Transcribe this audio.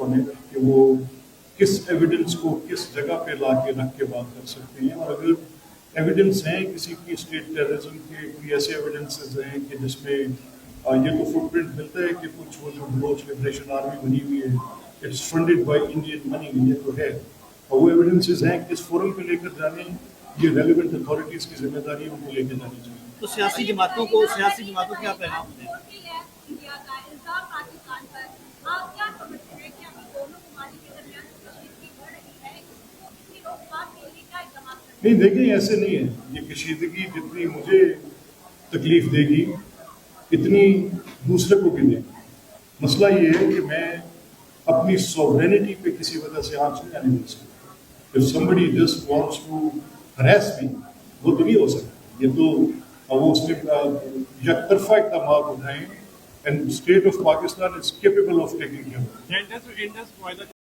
on it کہ وہ کس ایویڈنس کو کس جگہ پہ لا کے رکھ کے بات کر سکتے ہیں. اور اگر ایویڈنس ہیں کسی کی اسٹیٹ ٹیررزم کے کوئی ایسے ایویڈنسز ہیں کہ جس میں یہ تو فٹ پرنٹ ملتا ہے کہ کچھ وہ جو بلوچ لبریشن آرمی بنی ہوئی ہے اٹس فنڈیڈ بائی انڈین منی, یہ تو ہے, اور وہ ایویڈنسز ہیں کس فورم پہ لے کر جانے, یہ ریلیونٹ اتھارٹیز کی ذمہ داری ہے ان کو لے کے جانی چاہیے. تو سیاسی جماعتوں کیا پیغام دیں؟ نہیں دیکھیں ایسے نہیں ہے, یہ کشیدگی جتنی مجھے تکلیف دے گی اتنی دوسرے کو بھی دے گی. مسئلہ یہ ہے کہ میں اپنی سوورینٹی پہ کسی وجہ سے آنچ نہیں آنے دے سکتا. If somebody just wants to harass me, وہ تو نہیں ہو سکتا. یہ تو وہ اس نے یک طرفہ اقدامات اٹھائیں, and state of Pakistan is capable of taking care of it.